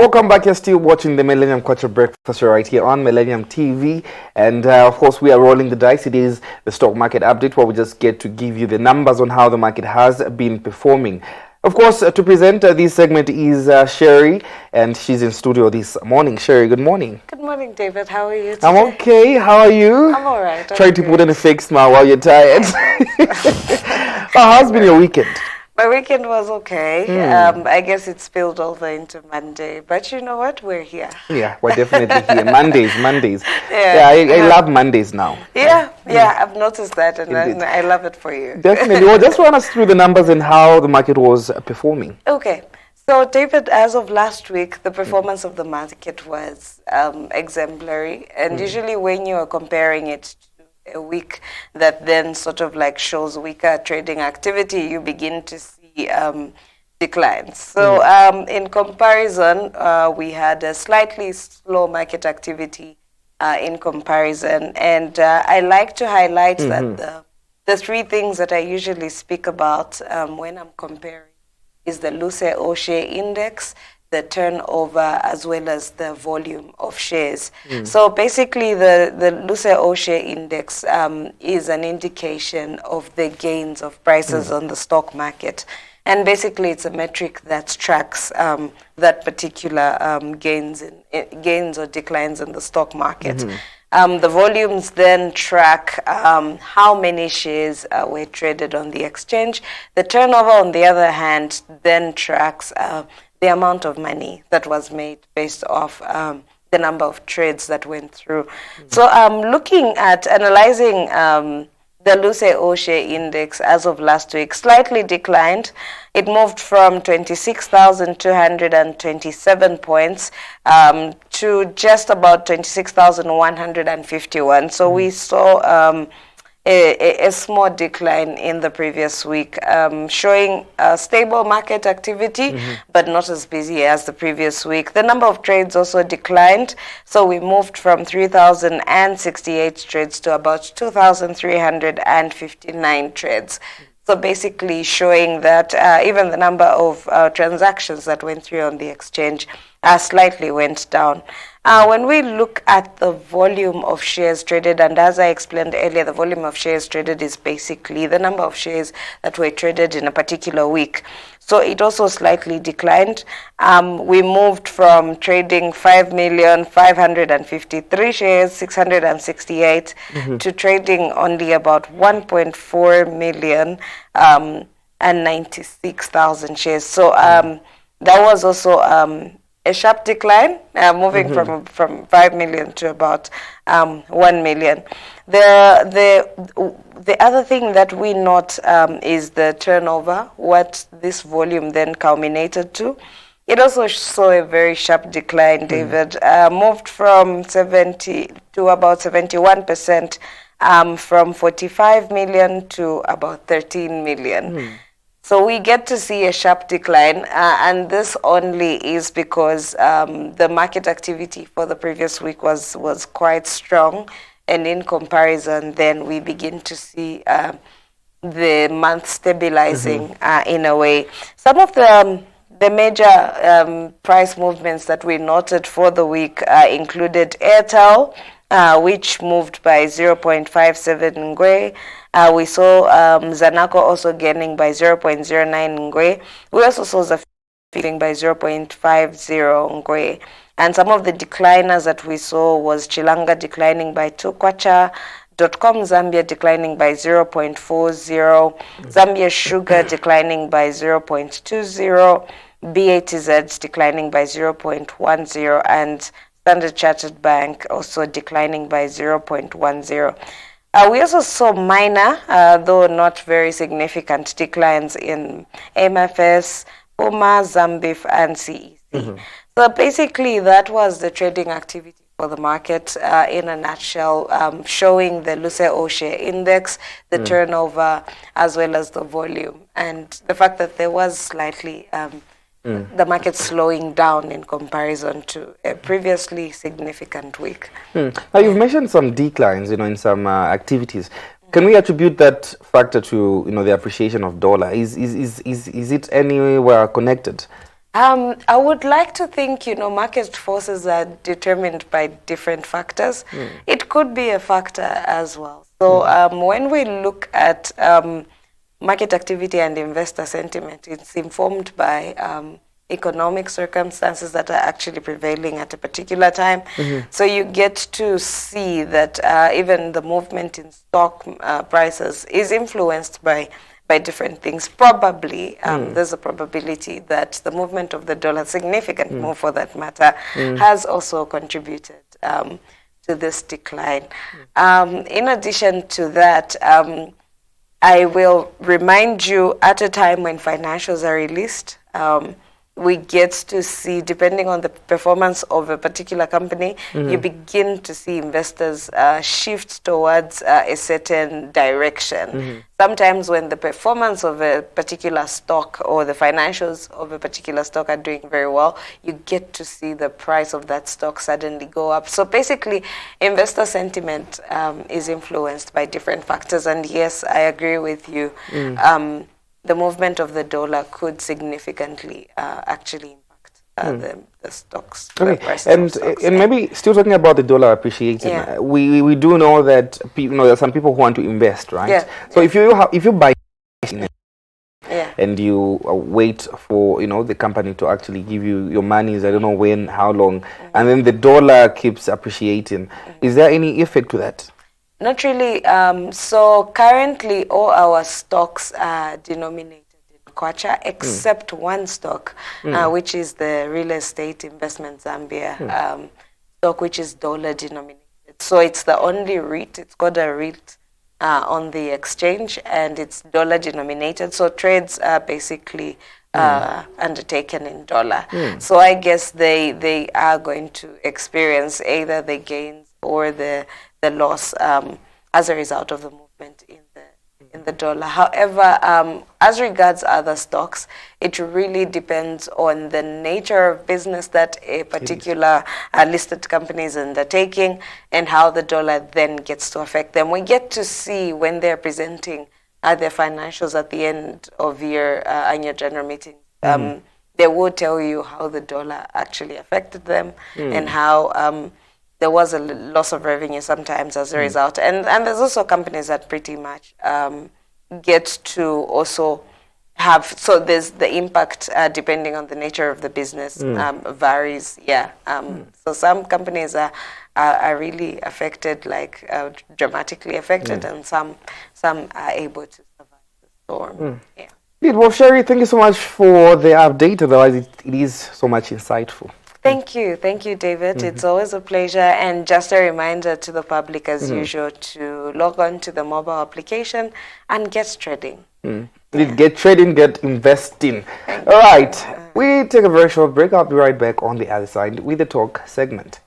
Welcome back. You're still watching the Millennium Culture Breakfast right here on Millennium TV. And of course, we are rolling the dice. It is the stock market update where we just get to give you the numbers on how the market has been performing. Of course, to present this segment is Sherry, and she's in studio this morning. Sherry, good morning. Good morning, David. How are you today? I'm okay. How are you? I'm all right. Trying to put on a fake smile while you're tired. How's been your weekend? My weekend was okay. I guess it spilled over into Monday, but you know what? We're here. Yeah, we're definitely here. Mondays. Yeah, I love Mondays now. Yeah, I've noticed that, and I love it for you. Definitely. Well, just run us through the numbers and how the market was performing. Okay. So, David, as of last week, the performance of the market was exemplary, and usually when you are comparing it a week that then sort of like shows weaker trading activity, you begin to see declines. So in comparison, we had a slightly slow market activity in comparison, and I like to highlight that the three things that I usually speak about when I'm comparing is the LSMU index, the turnover, as well as the volume of shares. So basically the LSMU index is an indication of the gains of prices on the stock market. And basically it's a metric that tracks that particular gains or declines in the stock market. The volumes then track how many shares were traded on the exchange. The turnover, on the other hand, then tracks the amount of money that was made based off the number of trades that went through. So looking at analyzing the LSMU index as of last week, slightly declined. It moved from 26,227 points to just about 26,151. So we saw a small decline in the previous week, showing stable market activity, but not as busy as the previous week. The number of trades also declined, so we moved from 3,068 trades to about 2,359 trades. So basically showing that even the number of transactions that went through on the exchange slightly went down. When we look at the volume of shares traded, and as I explained earlier, the volume of shares traded is basically the number of shares that were traded in a particular week. So it also slightly declined. We moved from trading 5,553 shares, 668, to trading only about 1.4 million and 96,000 shares. So that was also a sharp decline, moving from 5 million to about 1 million. The other thing that we note is the turnover, what this volume then culminated to. It also saw a very sharp decline, David, moved from 70 to about 71%, from 45 million to about 13 million. So we get to see a sharp decline, and this only is because the market activity for the previous week was quite strong, and in comparison, then we begin to see the month stabilizing in a way. Some of the major price movements that we noted for the week included Airtel, which moved by 0.57 ngwe. We saw Zanaco also gaining by 0.09 ngwe. We also saw Zafiri falling by 0.50 ngwe. And some of the decliners that we saw was Chilanga declining by 2 kwacha, .com Zambia declining by 0.40, Zambia Sugar declining by 0.20, BATZ declining by 0.10, and Standard Chartered Bank also declining by 0.10. We also saw minor, though not very significant, declines in MFS, Puma, Zambif, and CEC. So basically, that was the trading activity for the market in a nutshell, showing the LSMU index, the turnover, as well as the volume, and the fact that there was slightly the market slowing down in comparison to a previously significant week. Now, you've mentioned some declines, in some activities. Can we attribute that factor to, the appreciation of dollar? Is it anywhere connected? I would like to think, market forces are determined by different factors. It could be a factor as well. So when we look at market activity and investor sentiment, it's informed by economic circumstances that are actually prevailing at a particular time. So you get to see that even the movement in stock prices is influenced by different things. Probably there's a probability that the movement of the dollar, significant move for that matter, has also contributed to this decline. In addition to that, I will remind you, at a time when financials are released, we get to see, depending on the performance of a particular company, you begin to see investors shift towards a certain direction. Sometimes when the performance of a particular stock or the financials of a particular stock are doing very well, you get to see the price of that stock suddenly go up. So basically, investor sentiment is influenced by different factors. And yes, I agree with you. The movement of the dollar could significantly actually impact the stocks. Okay, the prices and of stocks. and maybe still talking about the dollar appreciating, we do know that there are some people who want to invest, right? Yeah. So if you buy Yeah. and you wait for the company to actually give you your monies, I don't know when, how long, and then the dollar keeps appreciating, is there any effect to that? Not really. So currently, all our stocks are denominated in kwacha, except one stock, which is the real estate investment Zambia stock, which is dollar denominated. So it's the only REIT. It's got a REIT on the exchange, and it's dollar denominated. So trades are basically undertaken in dollar. So I guess they are going to experience either the gains or the loss as a result of the movement in the dollar. However, as regards other stocks, it really depends on the nature of business that a particular listed company is undertaking and how the dollar then gets to affect them. We get to see when they're presenting their financials at the end of year annual general meeting. They will tell you how the dollar actually affected them and how there was a loss of revenue sometimes as a result. And there's also companies that pretty much get to also have, so there's the impact depending on the nature of the business varies. So some companies are really affected, like dramatically affected, and some are able to survive the storm. Well, Sherry, thank you so much for the update. Otherwise, it is so much insightful. Thank you, David. It's always a pleasure. And just a reminder to the public, as usual, to log on to the mobile application and get trading. Get trading, get investing. All right, we take a very short break. I'll be right back on the other side with the talk segment.